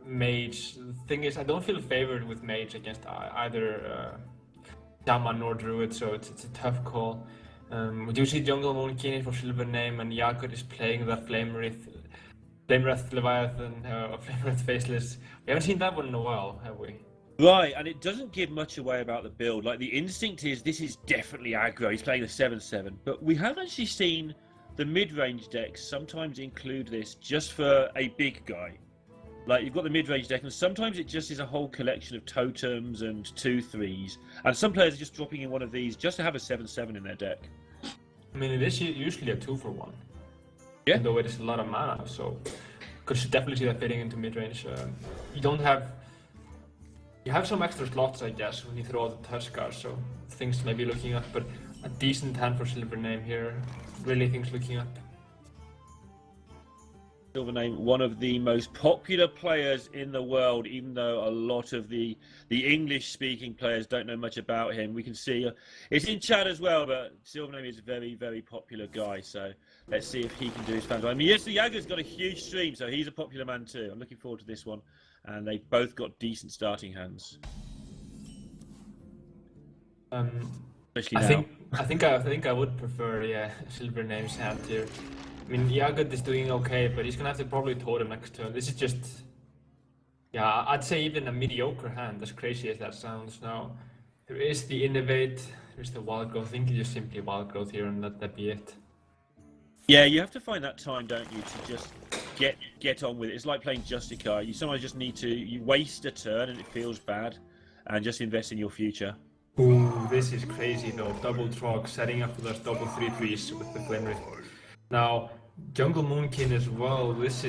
mage. The thing is, I don't feel favored with mage against either shaman or druid, so it's a tough call. We do see jungle moonkin for SilverName, and MrYagut is playing that Flame Wrath Leviathan or Flame Wrath Faceless. We haven't seen that one in a while, have we? Right, and it doesn't give much away about the build. Like, the instinct is this is definitely aggro. He's playing the 7/7, but we have actually seen the mid-range decks sometimes include this just for a big guy. Like, you've got the mid-range deck, and sometimes it just is a whole collection of totems and 2/3s, and some players are just dropping in one of these just to have a 7/7 in their deck. I mean, it is usually a 2-for-1. Yeah. Though it is a lot of mana, so could definitely see that fitting into mid-range. You have some extra slots, I guess, when you throw out the touch cards, so things may be looking up, but a decent hand for SilverName here. Really things looking up. SilverName, one of the most popular players in the world, even though a lot of the English-speaking players don't know much about him. We can see it's in chat as well, but SilverName is a very, very popular guy. So let's see if he can do his fans. I mean, yes, MrYagut's got a huge stream, so he's a popular man too. I'm looking forward to this one, and they've both got decent starting hands. Especially now. I think I would prefer SilverName's hand here. I mean, MrYagut is doing okay, but he's gonna have to probably totem next turn. This is just, I'd say even a mediocre hand, as crazy as that sounds. Now, there is the Innovate, there's the Wild Growth. I think you just simply Wild Growth here and let that be it. Yeah, you have to find that time, don't you, to just get on with it. It's like playing Justicar. You sometimes just need to, you waste a turn and it feels bad, and just invest in your future. Ooh, this is crazy though. Double Trog, setting up for those double 3/3s with the Flame Wraith. Now, Jungle Moonkin as well, this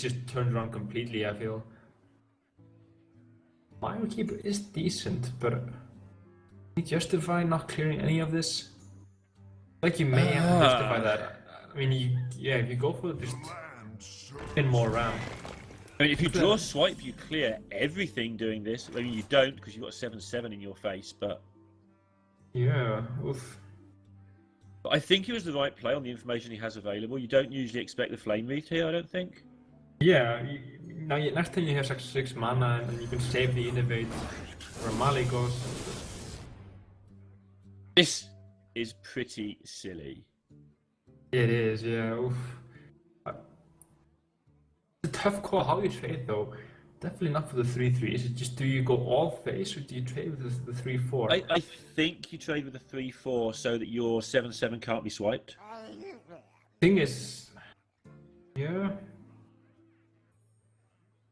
just turned around completely, I feel. Firekeeper is decent, but can you justify not clearing any of this? Like, you may have to justify that. I mean, if you go for it, just spin more around. I mean, if you draw a swipe, you clear everything doing this. I mean, you don't because you've got 7/7 in your face, but... Yeah, oof. But I think it was the right play on the information he has available. You don't usually expect the Flame Wreath here, I don't think. Yeah, now next time you have 6 mana and you can save the Innovate where Mali goes. This is pretty silly. It is, yeah. Oof. It's a tough call how you trade though. Definitely not for the 3/3. Is it just, do you go all face or do you trade with the 3/4? I think you trade with the 3/4 so that your 7/7 can't be swiped. Thing is, yeah.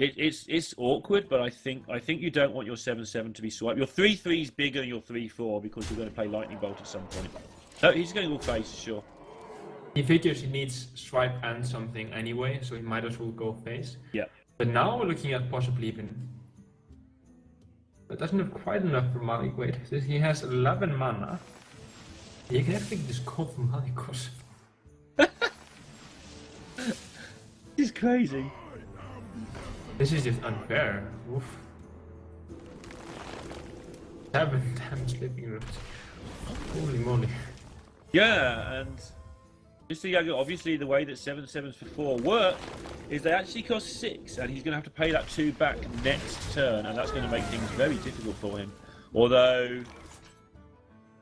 It's awkward, but I think you don't want your 7/7 to be swiped. Your 3/3 is bigger than your 3/4 because you're going to play Lightning Bolt at some point. No, he's going all face, sure. He figures he needs swipe and something anyway, so he might as well go face. Yeah. But now we're looking at possibly even... That doesn't have quite enough for Malik. Wait, he has 11 mana. You can actually just go for Malikos. This is crazy. This is just unfair. Oof. 7 damage living rooms. Holy moly. Yeah, and MrYagut, obviously the way that 7/7s for 4 work is they actually cost 6, and he's going to have to pay that 2 back next turn, and that's going to make things very difficult for him. Although...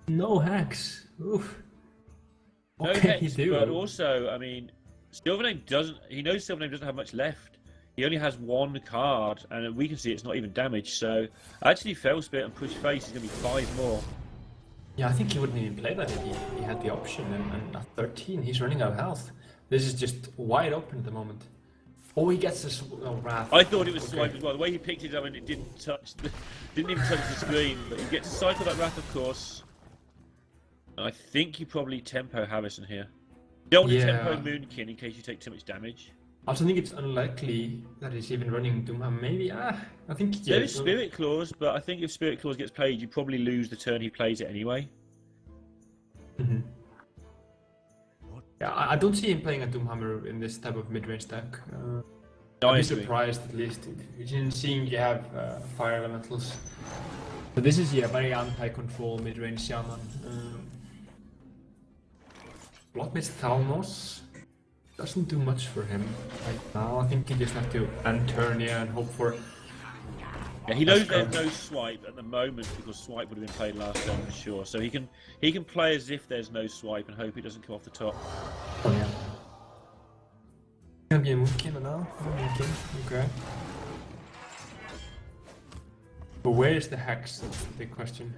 No hacks. Oof. No hacks, but also, I mean, SilverName doesn't... He knows SilverName doesn't have much left. He only has 1 card, and we can see it's not even damaged, so actually Fell Spit and Push Face is going to be 5 more. Yeah, I think he wouldn't even play that if he had the option, and at 13 he's running out of health. This is just wide open at the moment. Oh, he gets this Wrath. I thought it was swipe as well. The way he picked it up and it didn't even touch the screen. But you get to cycle that Wrath, of course. And I think you probably tempo Harrison here. You don't want to tempo Moonkin in case you take too much damage. I also think it's unlikely that he's even running Doom. Maybe, I think... There is Spirit Claws, but I think if Spirit Claws gets played, you probably lose the turn he plays it anyway. Mm-hmm. Yeah, I don't see him playing a Doomhammer in this type of mid-range deck. I'd be surprised at least. Seeing you have Fire Elementals. So this is very anti-control mid-range Shaman. Blockmist Thalmos. doesn't do much for him right now. I think he just have to end turn here and hope for. Yeah, he knows there's no swipe at the moment because swipe would have been played last turn for sure. So he can play as if there's no swipe and hope he doesn't come off the top. Oh yeah. Gonna be a moonkin now. Okay. But where is the hex? That's the big question.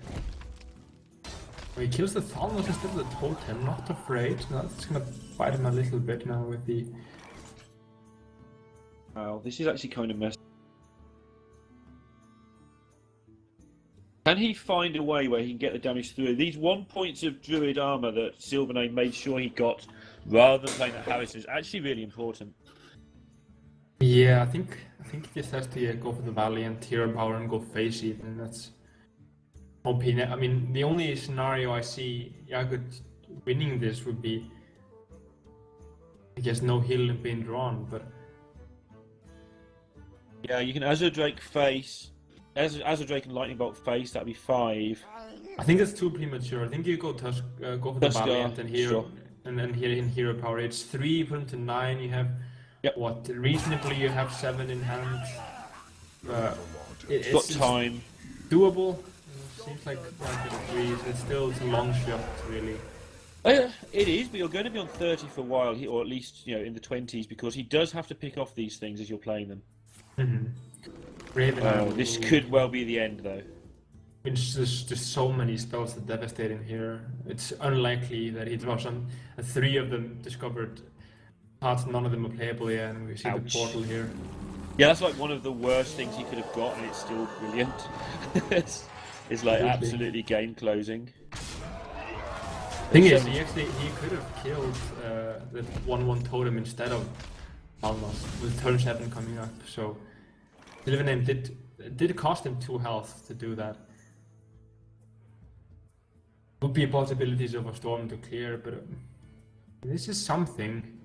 Well, he kills the Thalmos instead of the totem. Not afraid. No, that's gonna bite him a little bit now with the. Wow, this is actually kind of messy. Can he find a way where he can get the damage through? These 1 points of Druid armor that SilverName made sure he got, rather than playing that Harris, is actually really important. Yeah, I think he just has to go for the Valiant hero power and go face even, and that's hoping. I mean, the only scenario I see Yagut winning this would be, I guess, no heal being drawn, but yeah, you can Azure Drake face, Azure Drake and Lightning Bolt face. That'd be 5. I think that's too premature. I think you go for the Valiant and hero, sure. And then here in hero power. It's 3, put him to 9. You have. Yep. What, reasonably you have 7 in hand. It's got time. Doable. Seems like it's still a long shot, really. It is, but you're going to be on 30 for a while, or at least in the 20s, because he does have to pick off these things as you're playing them. Raven. This could well be the end, though. There's just so many spells that devastate in here. It's unlikely that he draws on 3 of them discovered. None of them are playable yet, and we see the portal here. Yeah, that's like one of the worst things he could have got, and it's still brilliant. It's like absolutely game closing. Thing is, he could have killed the 1/1 totem instead of Almas with turn 7 coming up. So SilverName did cost him 2 health to do that. Would be possibilities of a storm to clear, but this is something.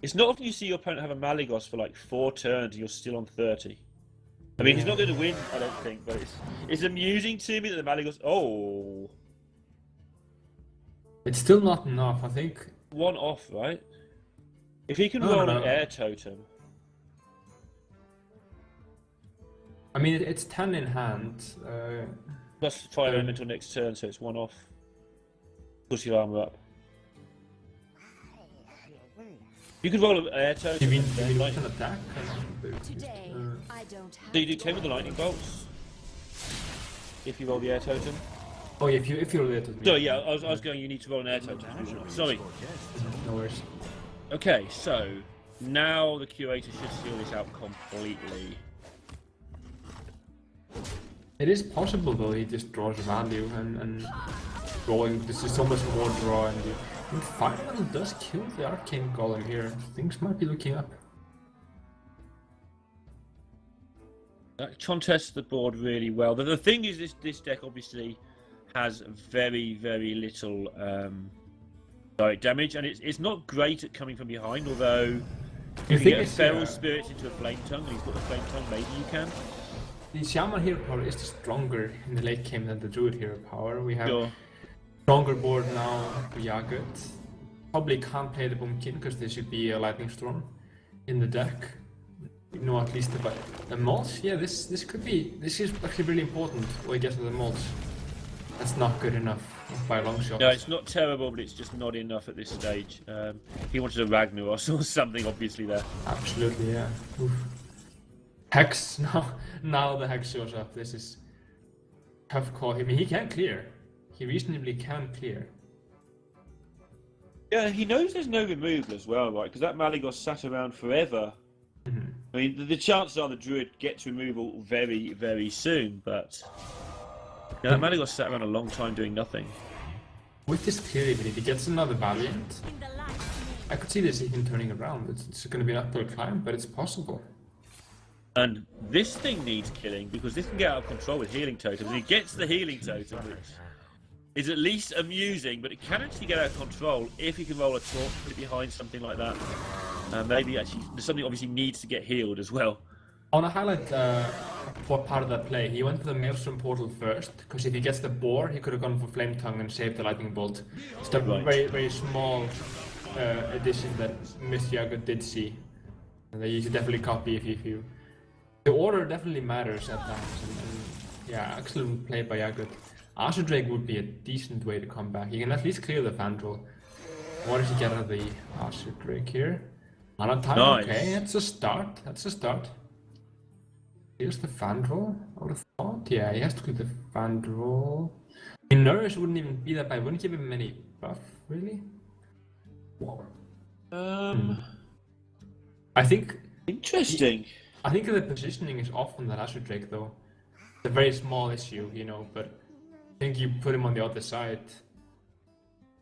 It's not often you see your opponent have a Malygos for like 4 turns and you're still on 30. I mean, he's not going to win, I don't think, but it's amusing to me that the Malygos... Oh! It's still not enough, I think. 1 off, right? If he can roll an air totem... I mean, it's 10 in hand. Plus 5 elemental next turn, so it's 1 off. Push your armor up. You could roll an air totem. You mean like an attack? Today, I don't have so you do 10 with the lightning bolts? If you roll the air totem? Oh, yeah, if you roll the air totem. So yeah, I was going, you need to roll an air totem. Sorry. No worries. Okay, so now the curator should seal this out completely. It is possible though, he just draws value and drawing, this is so much more draw and Final does kill the Arcane Golem here. Things might be looking up. That contests the board really well. The thing is, this deck obviously has very, very little direct damage, and it's not great at coming from behind. Although, if you get Feral Spirits into a Flame Tongue, and he's got the Flame Tongue, maybe you can. The Shaman hero power is stronger in the late game than the Druid hero power. We have stronger board now for Yagut. Probably can't play the Boomkin because there should be a Lightning Storm in the deck. You know, at least the mulch. Yeah, this is actually really important. What he gets with the mulch. That's not good enough by a long shot. No, it's not terrible, but it's just not enough at this stage. He wanted a Ragnaros or something, obviously there. Absolutely, yeah. Oof. Hex now the Hex shows up. This is tough call. I mean, he can clear. He reasonably can clear. Yeah, he knows there's no removal as well, right? Because that Malygos sat around forever. I mean, the chances are the Druid gets removal very, very soon, but yeah, that Malygos sat around a long time doing nothing. With this clear, even if he gets another Valiant, I could see this even turning around. It's going to be an uphill climb, but it's possible. And this thing needs killing because this can get out of control with healing totems. And he gets the healing totem, which is at least amusing, but it can actually get out of control if he can roll a torch, put it behind something like that. Maybe actually something obviously needs to get healed as well. I want to highlight what part of that play. He went for the Maelstrom portal first, because if he gets the boar, he could have gone for Flame Tongue and saved the Lightning Bolt. It's a very, very small addition that MrYagut did see. And that you should definitely copy if you. The order definitely matters at times. And yeah, excellent play by Yagut. Archer Drake would be a decent way to come back. You can at least clear the Vandal. What does he get out of the Archer Drake here? Mana time, Nice. okay, that's a start. That's a start. Here's the Vandal, I would have thought. Yeah, he has to clear the Vandal. I mean, Nourish wouldn't even be that bad. Wouldn't give him any buff, really? Whoa. I think... Interesting. I think the positioning is off on that Archer Drake, though. It's a very small issue, you know, but I think you put him on the other side.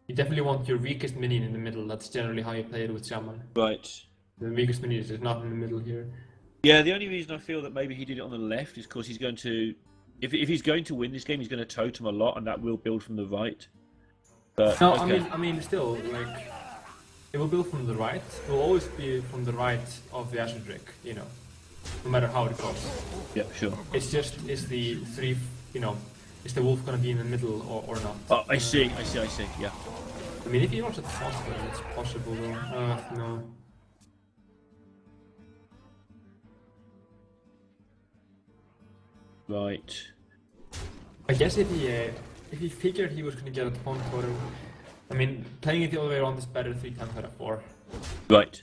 You definitely want your weakest minion in the middle. That's generally how you play it with Shaman. Right. The weakest minion is not in the middle here. Yeah, the only reason I feel that maybe he did it on the left is because he's going to... If he's going to win this game, he's going to totem a lot, and that will build from the right. But, No, okay. I mean, still, like, it will build from the right. It will always be from the right of the Archer Drake, you know, no matter how it goes. Yeah, sure. It's just, is the three, you know, is the wolf gonna be in the middle or not? Oh, I see, yeah. I mean, if he wants to toss them, it's possible though. No. Right. I guess if he figured he was gonna get a taunt totem, I mean, playing it the other way around is better 3 times out of 4. Right.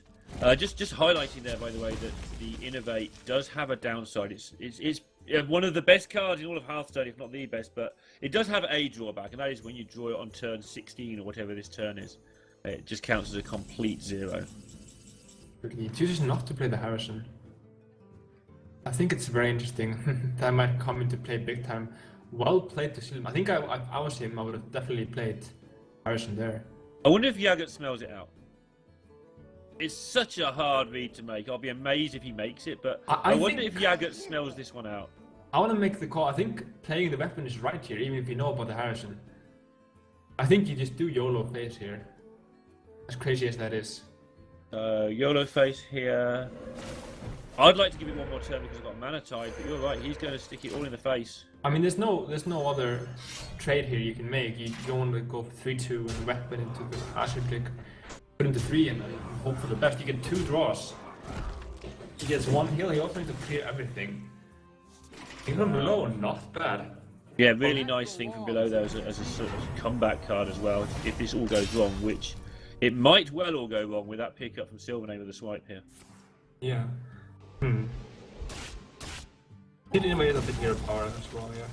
Just highlighting there, by the way, that the Innovate does have a downside. It's one of the best cards in all of Hearthstone, if not the best, but it does have a drawback, and that is when you draw it on turn 16 or whatever this turn is. It just counts as a complete 0. He chooses not to play the Harrison. I think it's very interesting. That might come into play big time. Well played to Silver. I think I was him, I would have definitely played Harrison there. I wonder if Yagut smells it out. It's such a hard read to make. I'll be amazed if he makes it, but I wonder if Yagut smells this one out. I want to make the call. I think playing the weapon is right here, even if you know about the Harrison. I think you just do YOLO face here. As crazy as that is. YOLO face here. I'd like to give it one more turn because I've got a mana tide, but you're right, he's going to stick it all in the face. I mean, there's no other trade here you can make. You don't want to go for 3-2 and weapon into the Archer Drake. Put into 3 and hope for the best. You get 2 draws. He gets 1 heal. He also needs to clear everything. Even below, not bad. Yeah, really nice thing from below there as a sort of comeback card as well. If this all goes wrong, which it might well all go wrong with that pickup from SilverName with the swipe here. Yeah. He didn't even get a bit hero power as well, yeah.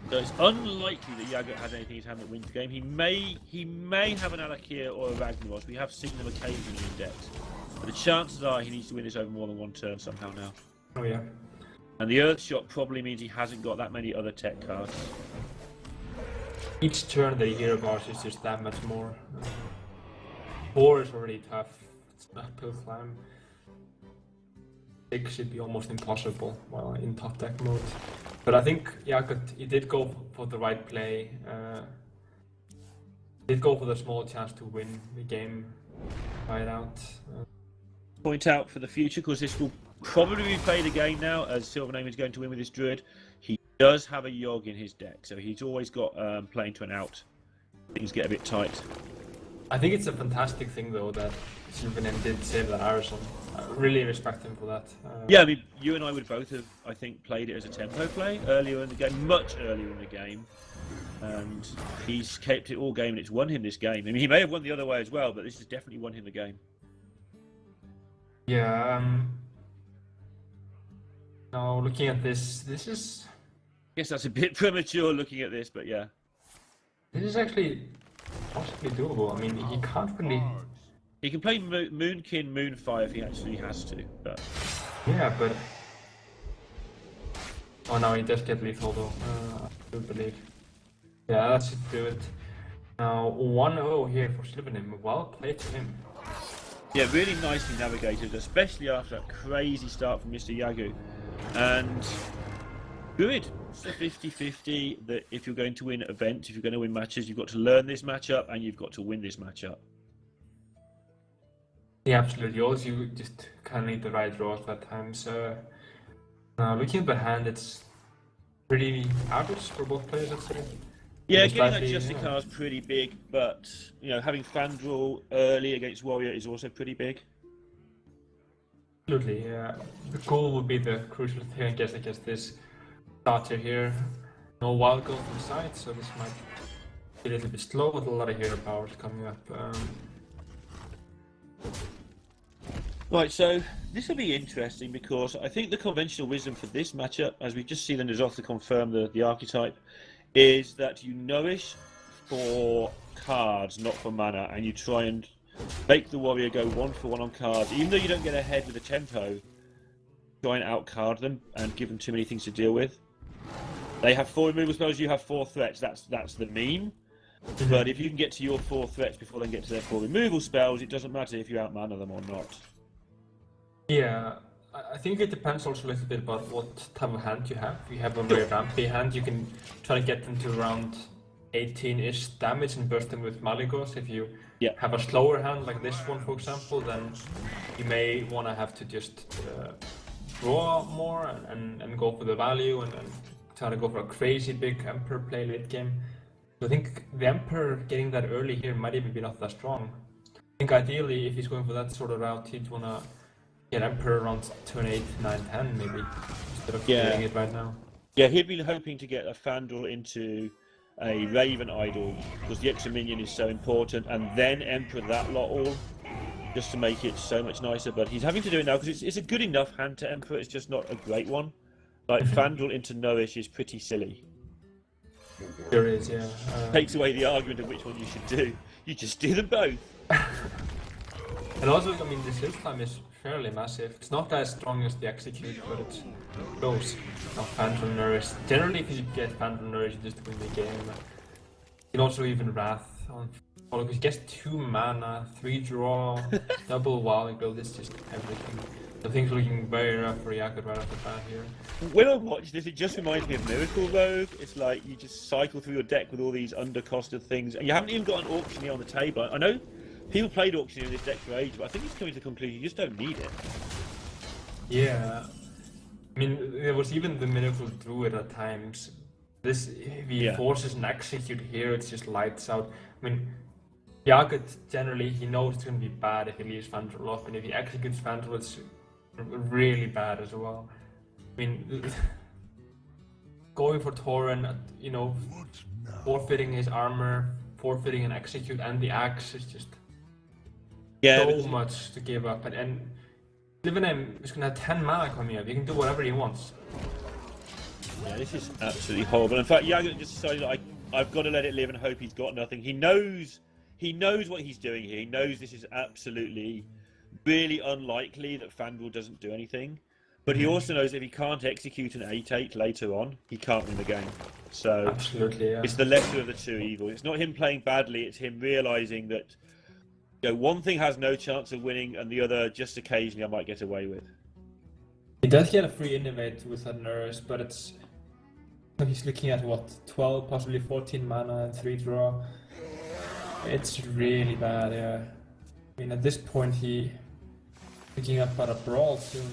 So it's unlikely that Yagut has anything in his hand that wins the game. He may have an Alakir or a Ragnaros. We have seen them occasionally in decks. But the chances are he needs to win this over more than 1 turn somehow now. Oh yeah. And the Earth Shot probably means he hasn't got that many other tech cards. Each turn that you hear about is just that much more. 4 is already tough. It's an uphill climb. 6 should be almost impossible while in top deck mode. But I think Yagut, he did go for the right play. Did go for the small chance to win the game right out. Point out for the future, because this will probably be played again now, as SilverName is going to win with his Druid. He does have a Yogg in his deck, so he's always got playing to an out. Things get a bit tight. I think it's a fantastic thing though that SilverName did save that Harrison. I really respect him for that. Yeah, I mean, you and I would both have, I think, played it as a tempo play earlier in the game, much earlier in the game. And he's kept it all game and it's won him this game. I mean, he may have won the other way as well, but this has definitely won him the game. Yeah, now looking at this is... I guess that's a bit premature looking at this, but yeah. This is actually possibly doable. I mean, he can't really... He can play Moonkin, Moonfire if he actually has to, but... Yeah, but... Oh no, he does get lethal though, I do believe. Yeah, that should do it. Now, 1-0 here for SilverName. Well played to him. Yeah, really nicely navigated, especially after that crazy start from MrYagut. And good. It's a 50-50 that if you're going to win events, if you're going to win matches, you've got to learn this matchup and you've got to win this matchup. Yeah, absolutely. Also, you just kind of need the right draws at times. Now, looking at the hand, it's pretty average for both players, I'd say. Yeah, It's getting that slightly, Justin yeah. card is pretty big, but having Fandral early against Warrior is also pretty big. Absolutely, yeah. The goal would be the crucial thing, I guess, against this starter here. No wild goal from the side, so this might be a little bit slow with a lot of hero powers coming up. Right, so this will be interesting because I think the conventional wisdom for this matchup, as we've just seen the results to confirm the archetype, is that you nourish for cards, not for mana, and you try and make the warrior go 1-for-1 on cards. Even though you don't get ahead with the tempo, try and outcard them and give them too many things to deal with. They have 4 removal spells, you have 4 threats, that's the meme. But if you can get to your 4 threats before they get to their 4 removal spells, it doesn't matter if you outmana them or not. Yeah, I think it depends also a little bit about what type of hand you have. If you have a very rampy hand, you can try to get them to around 18-ish damage and burst them with Maligos. If you have a slower hand like this one, for example, then you may want to have to just draw more and go for the value and try to go for a crazy big Emperor play late game. So I think the Emperor getting that early here might even be not that strong. I think ideally, if he's going for that sort of route, he'd want to get Emperor around turn 8, 9, 10 maybe, instead of doing it right now. Yeah, he'd been hoping to get a Fandral into a Raven Idol, because the extra minion is so important, and then Emperor that lot all, just to make it so much nicer. But he's having to do it now, because it's a good enough hand to Emperor, it's just not a great one. Like, Fandral into Nourish is pretty silly. There is, yeah. Takes away the argument of which one you should do. You just do them both. And also, I mean, the shield time is fairly massive. It's not as strong as the Execute, but it's close. Now, Phantom Nourish. Generally, if you get Phantom Nourish, you just win the game. You can also even Wrath on follow, because he gets 2 mana, 3 draw, double wild build. It's just everything. So things looking very rough for Yagut right off the bat here. When I watch this, it just reminds me of Miracle Rogue. It's like you just cycle through your deck with all these undercosted things, and you haven't even got an Auctioneer on the table. I know people played Auctioneer in this deck for ages, but I think it's coming to the conclusion you just don't need it. Yeah. I mean, there was even the Miracle Druid at times. This, if he forces an Execute here, it's just lights out. I mean, Yagut, generally, he knows it's going to be bad if he leaves Fandral off, and if he executes Fandral, it's really bad as well. I mean, going for Tauren, forfeiting his armor, forfeiting an Execute and the axe is just so much to give up. And SilverName is going to have 10 mana coming up. He can do whatever he wants. Yeah, this is absolutely horrible. In fact, Yagut just decided I've got to let it live and hope he's got nothing. He knows what he's doing here. He knows this is absolutely really unlikely that Fandral doesn't do anything. But he also knows if he can't execute an 8-8 later on, he can't win the game. So absolutely, yeah. It's the lesser of the two evils. It's not him playing badly, it's him realising that one thing has no chance of winning and the other just occasionally I might get away with. He does get a free innovate with that Nurse, but he's looking at what, 12, possibly 14 mana and 3 draw. It's really bad, yeah. I mean, at this point, he picking up about a brawl soon.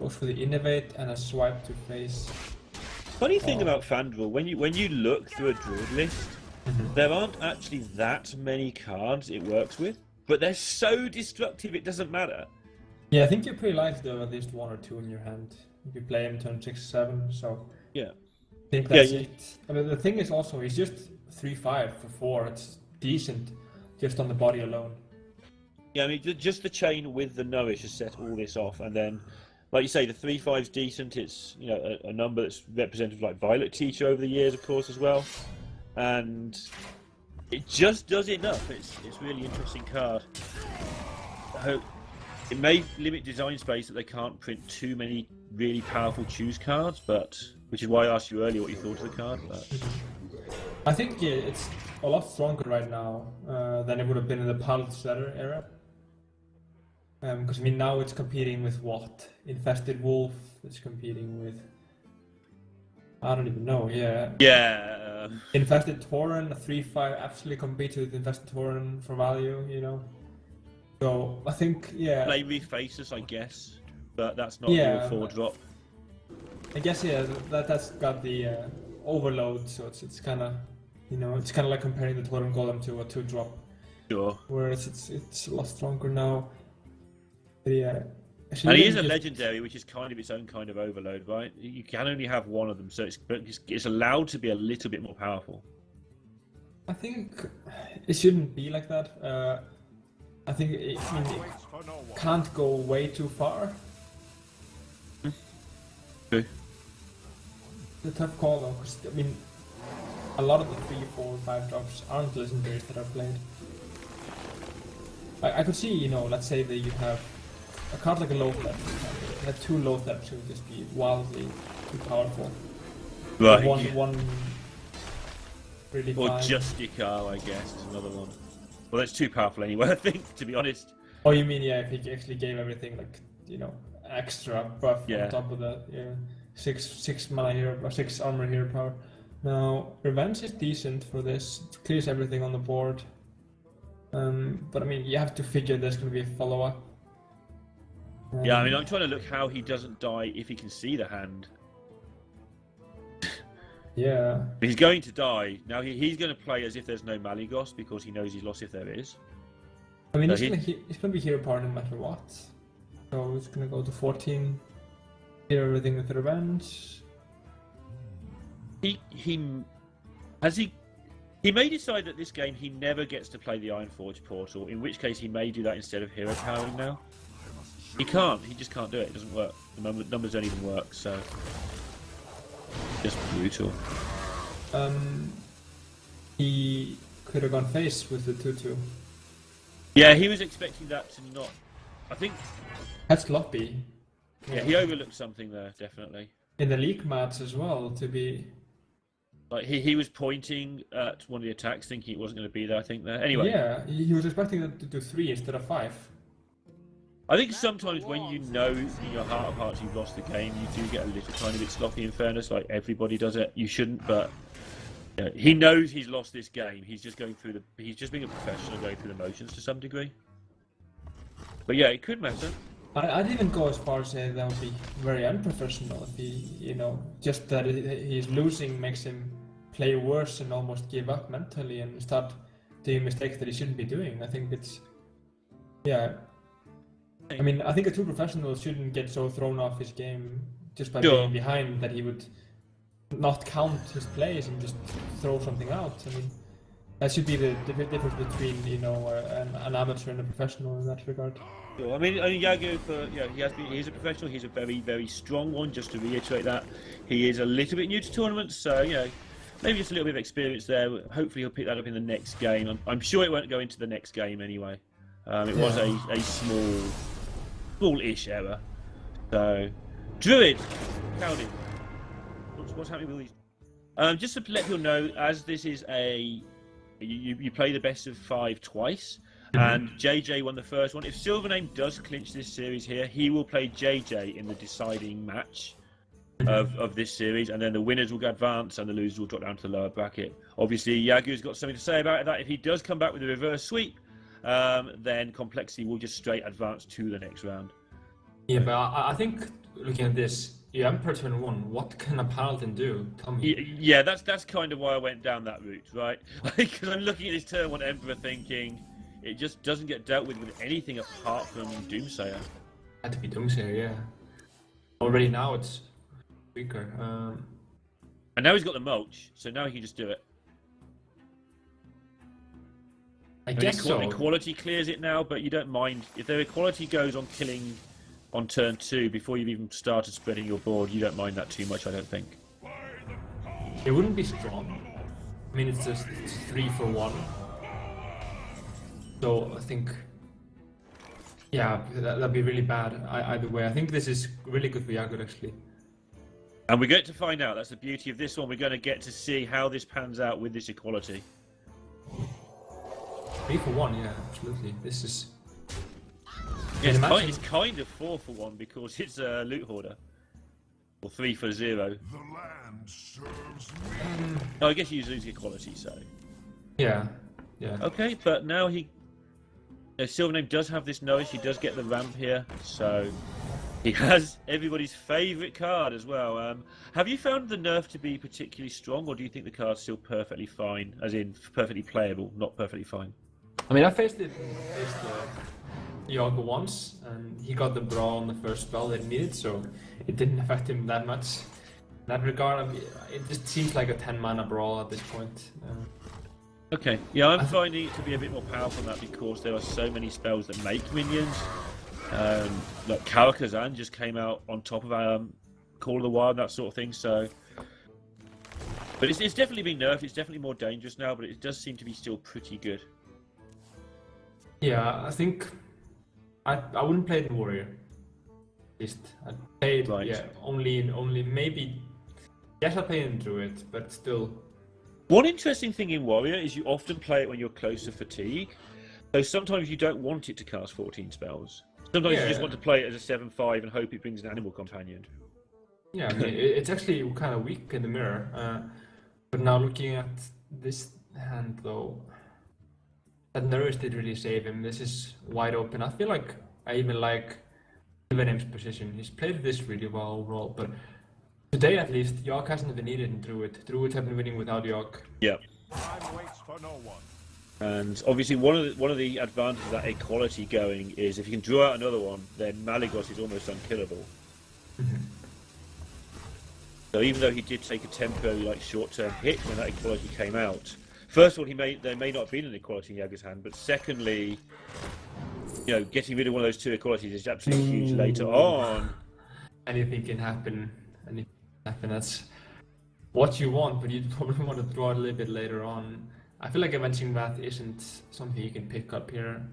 Goes for the innovate and a swipe to face. Funny thing about Fandral, when you look through a druid list, there aren't actually that many cards it works with, but they're so destructive it doesn't matter. Yeah, I think you're pretty likely to have at least 1 or 2 in your hand if you play him turn 6, 7. So yeah, I think that's it. I mean, the thing is also he's just 3/5 for 4. It's decent just on the body alone. Yeah, I mean, just the chain with the Nourish has set all this off, and then, like you say, the 3/5's decent. It's a number that's representative, like Violet Teacher over the years, of course, as well, and it just does enough. It's a really interesting card. I hope it may limit design space that they can't print too many really powerful choose cards, which is why I asked you earlier what you thought of the card. But I think it's a lot stronger right now than it would have been in the Palette Shredder era. Because I mean, now it's competing with what? Infested Wolf. It's competing with, I don't even know. Yeah. Infested Tauren, a 3/5 absolutely competes with Infested Tauren for value. So I think play Refaces, I guess, but that's not your 4-drop. I guess that's got the overload, so it's kind of, you know, it's kind of like comparing the totem golem to a 2-drop. Sure. Whereas it's a lot stronger now. But yeah. And he is a legendary, which is kind of its own kind of overload, right? You can only have one of them, so it's allowed to be a little bit more powerful. I think it shouldn't be like that. I think it can't go way too far. Okay. It's a tough call though, because I mean, a lot of the 3, 4, 5 drops aren't legendaries that I've played. I could see, you know, let's say that you have a card like a low theft, for example. You have 2 low thefts, would just be wildly too powerful. Right. One really Or fine. Justicar, I guess, is another one. Well, that's too powerful anyway, I think, to be honest. Oh, you mean, yeah, if he actually gave everything, like, you know, extra buff on top of that, yeah. 6 mana hero, or 6 armor hero power. Now, Revenge is decent for this. It clears everything on the board. But I mean, you have to figure there's going to be a follow-up. Yeah, I mean, I'm trying to look how he doesn't die if he can see the hand. Yeah. He's going to die. Now, he's going to play as if there's no Malygos because he knows he's lost if there is. I mean, So he's going to be hero power no matter what. So it's going to go to 14. Clear everything with Revenge. He may decide that this game he never gets to play the Ironforge portal, in which case he may do that instead of hero powering now. He can't. He just can't do it. It doesn't work. The numbers don't even work. So just brutal. He could have gone face with the 2/2. Yeah, he was expecting that to not. I think. That's sloppy. Yeah, he overlooked something there, definitely. In the league match as well, to be. Like he was pointing at one of the attacks, thinking it wasn't going to be there. I think there. Anyway. Yeah, he was expecting them to do 3 instead of 5. I think sometimes when you know in your heart of hearts you've lost the game, you do get a little tiny bit sloppy. In fairness, like everybody does it. You shouldn't, but yeah, he knows he's lost this game. He's just going through he's just being a professional, going through the motions to some degree. But yeah, it could matter. I'd even go as far as say that would be very unprofessional if he, you know, just that he's losing makes him play worse and almost give up mentally and start doing mistakes that he shouldn't be doing. I think it's, yeah. I mean, I think a true professional shouldn't get so thrown off his game just by being behind that he would not count his plays and just throw something out. I mean, that should be the difference between, you know, an amateur and a professional in that regard. I mean, Yagut, he's a professional. He's a very, very strong one. Just to reiterate that, he is a little bit new to tournaments, so you know, maybe just a little bit of experience there. Hopefully, he'll pick that up in the next game. I'm sure it won't go into the next game anyway. It was a small-ish error. So, Druid, Cowdy, what's happening with these? Just to let people know, as this is you play the best of 5 twice. And JJ won the first one. If SilverName does clinch this series here, he will play JJ in the deciding match of this series, and then the winners will go advance and the losers will drop down to the lower bracket. Obviously, Yagu's got something to say about that. If he does come back with a reverse sweep, then Complexity will just straight advance to the next round. Yeah, but I think looking at this, Emperor turn 1, what can a Paladin do? Tell me. Yeah, that's kind of why I went down that route, right? Because I'm looking at this turn 1 Emperor thinking, it just doesn't get dealt with anything apart from Doomsayer. Had to be Doomsayer, yeah. Already now it's weaker. And now he's got the mulch, so now he can just do it. I guess so. Equality clears it now, but you don't mind if their equality goes on killing on turn 2 before you've even started spreading your board. You don't mind that too much, I don't think. It wouldn't be strong. I mean, it's 3 for 1. So I think, yeah, that'd be really bad either way. I think this is really good for Yagut actually. And we get to find out. That's the beauty of this one. We're going to get to see how this pans out with this equality. 3 for 1, yeah, absolutely. This is. Yeah, it's kind of 4 for 1 because it's a loot hoarder. Or 3 for 0. The land serves me. No, I guess you lose equality, so. Yeah. Okay, but now SilverName does have this notice. He does get the ramp here, so He has everybody's favourite card as well. Have you found the nerf to be particularly strong, or do you think the card's still perfectly fine, as in perfectly playable, not perfectly fine? I mean, I faced Yago once, and he got the brawl on the first spell that he needed, so it didn't affect him that much. In that regard, I mean, it just seems like a 10 mana brawl at this point. Okay, yeah, I'm finding it to be a bit more powerful than that because there are so many spells that make minions. Like Karakazan just came out on top of Call of the Wild, that sort of thing. So, but it's definitely been nerfed. It's definitely more dangerous now, but it does seem to be still pretty good. Yeah, I think I wouldn't play it in Warrior. At least I'd play it, Right. yeah, only maybe. Yes, I play it in Druid, but still. One interesting thing in Warrior is you often play it when you're close to fatigue. So sometimes you don't want it to cast 14 spells. Sometimes you just want to play it as a 7/5 and hope it brings an animal companion. Yeah, I mean, it's actually kind of weak in the mirror. But now looking at this hand, though, that Nervous did really save him. This is wide open. I feel like I even like SilverName's position. He's played this really well overall, but today at least, Yogg hasn't been needed in Druid. Druids have been winning without Yogg. Yeah. Time waits for no one. And obviously one of the advantages of that equality going is if you can draw out another one, then Malygos is almost unkillable. So even though he did take a temporary, like, short-term hit when that equality came out, first of all, there may not have been an equality in Yago's hand, but secondly, you know, getting rid of one of those two equalities is absolutely huge later on. Anything can happen. That's what you want, but you probably want to draw it a little bit later on. I feel like Avenging Wrath isn't something you can pick up here.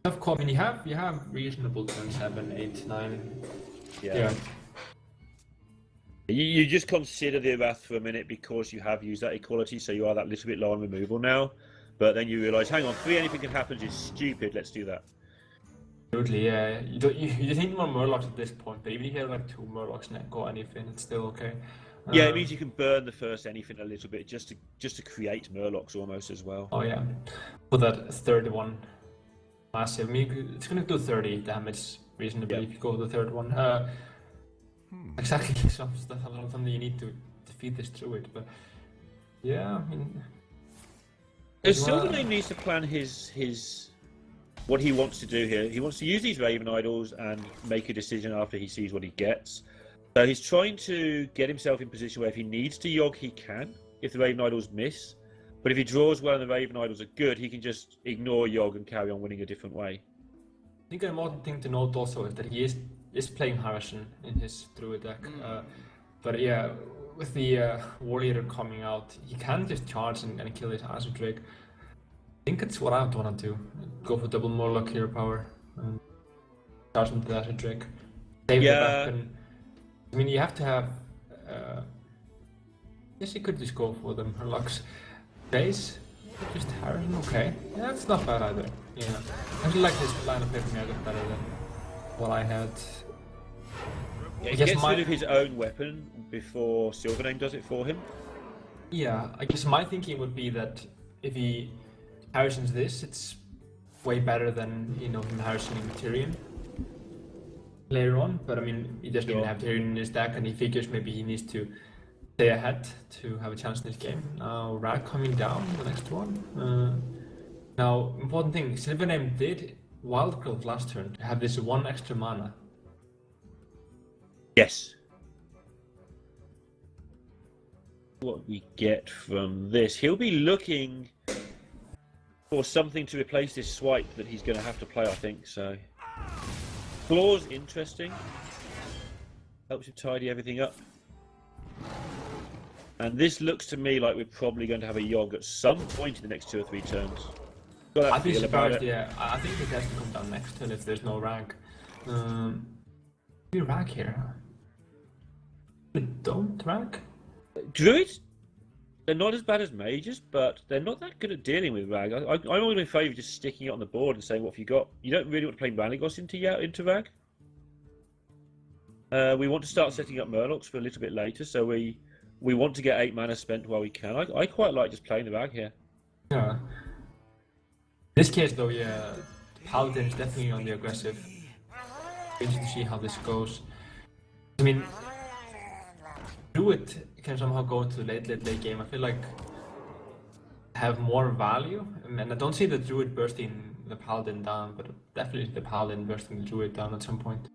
Of course, I mean, you have reasonable turn 7, 8, 9. Yeah. You just consider the Wrath for a minute because you have used that equality, so you are that little bit low on removal now. But then you realise, hang on, 3 anything can happen is stupid, let's do that. Absolutely, yeah. You need more Murlocs at this point, but even if you have like 2 Murlocs and go anything, it's still okay. Yeah, it means you can burn the first anything a little bit just to create Murlocs almost as well. Oh yeah, for that third one, massive. I mean, it's gonna do 30 damage reasonably if you go with the third one. Exactly, something you need to defeat this Druid, but yeah, I mean. SilverName needs to plan his what he wants to do here. He wants to use these Raven Idols and make a decision after he sees what he gets. So he's trying to get himself in position where if he needs to Yogg, he can, if the Raven Idols miss. But if he draws well and the Raven Idols are good, he can just ignore Yogg and carry on winning a different way. I think an important thing to note also is that he is playing Harrison in his Druid deck. But yeah, with the Warrior coming out, he can just charge and kill his Azure Drake. I think it's what I would want to do. Go for double Murloc hero power. Charge into the Azure Drake. Save the weapon. I mean, you have to have. Yes, you could just go for them. Murlocs. Base. Just Harrison. Okay. Yeah, that's not bad either. Yeah. I actually like this line of play from Yagut better than what I had. Yeah, he gets rid of his own weapon before SilverName does it for him. Yeah, I guess my thinking would be that if he Harrisons this, it's way better than, you know, him Harrisoning Tyrion later on. But I mean, he doesn't even have Tyrion in his deck, and he figures maybe he needs to stay ahead to have a chance in this game. Now, Rag coming down, the next one. Now, important thing, SilverName did Wild Growth last turn to have this 1 extra mana. Yes. What we get from this, he'll be looking for something to replace this swipe that he's going to have to play, I think. So, Claw's interesting. Helps you tidy everything up. And this looks to me like we're probably going to have a Yogg at some point in the next 2 or 3 turns. I'd be surprised, yeah. I think it has to come down next turn if there's no Rag. Maybe Rag here. We don't Rag? Druids, they're not as bad as mages, but they're not that good at dealing with Rag. I'm always in favour of just sticking it on the board and saying, what have you got? You don't really want to play Malygos into Rag. We want to start setting up Murlocs for a little bit later, so we want to get 8 mana spent while we can. I quite like just playing the Rag here. Yeah. In this case though, yeah, Paladin's definitely on the aggressive. Interesting to see how this goes. I mean, Druid can somehow go into the late game. I feel like have more value, and I don't see the Druid bursting the Paladin down, but definitely the Paladin bursting the Druid down at some point.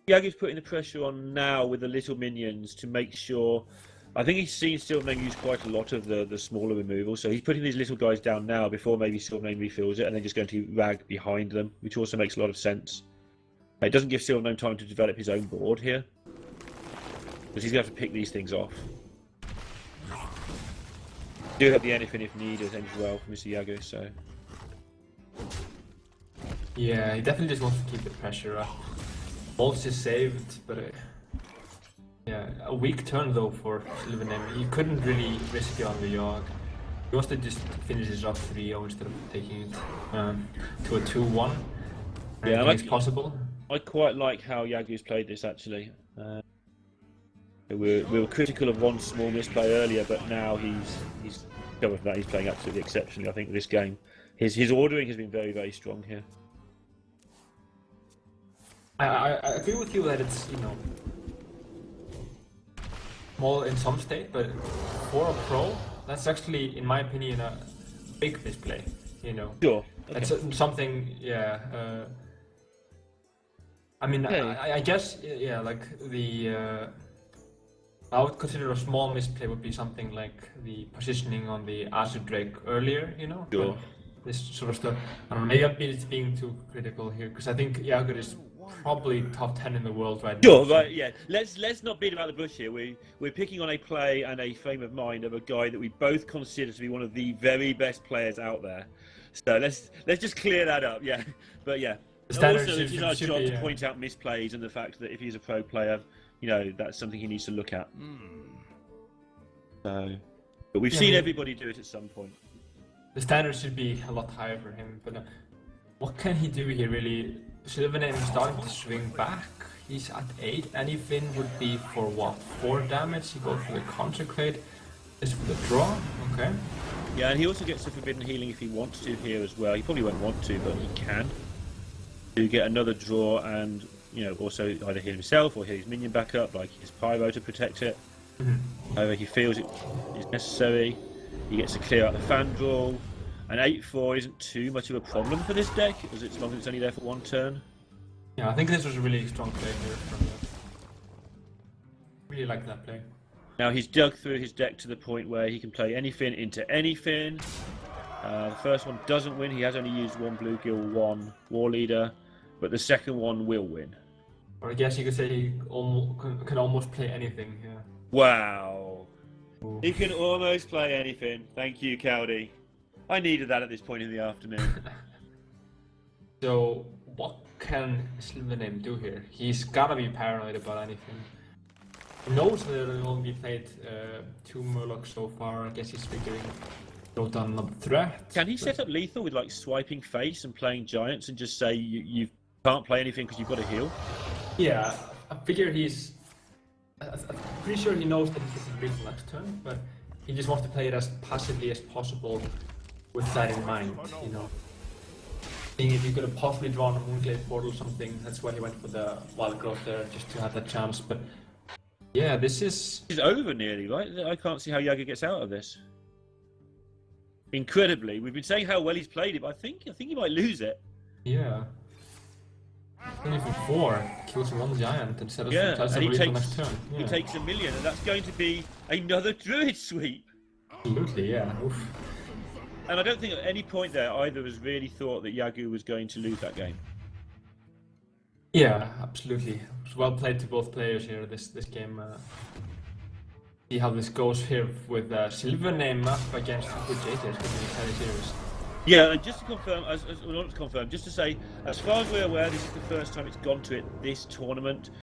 Yagu's putting the pressure on now with the little minions to make sure. I think he's seen SilverName use quite a lot of the smaller removal, so he's putting these little guys down now before maybe SilverName refills it, and then just going to rag behind them, which also makes a lot of sense. It doesn't give SilverName time to develop his own board here, because he's going to have to pick these things off. Do have the anything if needed as well from MrYagut, so. Yeah, he definitely just wants to keep the pressure up. Bolts is saved, but yeah, a weak turn though for SilverName. He couldn't really risk it on the Yogg. He wants to just finish his up 3-0 instead of taking it to a 2-1. Yeah, it's possible. I quite like how Yagu's played this actually. We were critical of one small misplay earlier, but now he's covered from that. He's playing absolutely exceptionally. I think this game, his ordering has been very, very strong here. I agree with you that it's, you know, small in some state, but for a pro, that's actually, in my opinion, a big misplay. You know, Sure. Okay. That's something. Yeah. I mean, I guess, yeah, like the. I would consider a small misplay would be something like the positioning on the Azure Drake earlier, you know? Sure. This sort of stuff. I don't know, maybe I'm being too critical here, because I think Yagut is probably top 10 in the world right now. Sure, right, yeah. Let's not beat about the bush here. We're picking on a play and a frame of mind of a guy that we both consider to be one of the very best players out there. So let's just clear that up, yeah. But yeah. Also, it's our job to point out misplays and the fact that if he's a pro player, you know, that's something he needs to look at. So, but we've seen everybody do it at some point. The standard should be a lot higher for him, but what can he do here really? SilverName is starting to swing back. He's at 8. Anything would be for what? 4 damage? He goes for the Consecrate. This for the draw? Okay. Yeah, and he also gets the Forbidden Healing if he wants to here as well. He probably won't want to, but he can. To get another draw and, you know, also either heal himself or heal his minion back up, like his Pyro to protect it. However, he feels it is necessary. He gets to clear out the Fandral. And 8-4 isn't too much of a problem for this deck, as long as it's only there for 1 turn. Yeah, I think this was a really strong play here from him. Really like that play. Now he's dug through his deck to the point where he can play anything into anything. The first one doesn't win. He has only used 1 Bluegill, 1 War Leader, but the second one will win. Or I guess you could say he can almost play anything. Yeah. Wow. Ooh. He can almost play anything. Thank you, Cowdy. I needed that at this point in the afternoon. So, what can SilverName do here? He's gotta be paranoid about anything. He knows that he'll only played 2 Murlocs so far. I guess he's figuring go down another threat. Can he set up lethal with like swiping face and playing giants and just say you can't play anything because you've got to heal? Yeah, I figure he's. I'm pretty sure he knows that he gets a lethal next turn, but he just wants to play it as passively as possible with that in mind, you know. Seeing if you could have possibly drawn a Moonglade Portal or something, that's why he went for the Wild Growth there, just to have that chance, but yeah, this is... It's over nearly, right? I can't see how Yagut gets out of this. Incredibly, we've been saying how well he's played it, but I think he might lose it. Yeah. Only for 4, kills 1 giant instead of and next turn. Yeah. He takes 1 million, and that's going to be another Druid sweep. Absolutely, yeah. Oof. And I don't think at any point there either of us really thought that Yagut was going to lose that game. Yeah, absolutely. It was well played to both players here. This game. See how this goes here with SilverName up against JJ. It's going to be very serious. Yeah, and just to confirm, not to confirm, just to say, as far as we're aware, this is the first time it's gone to it this tournament.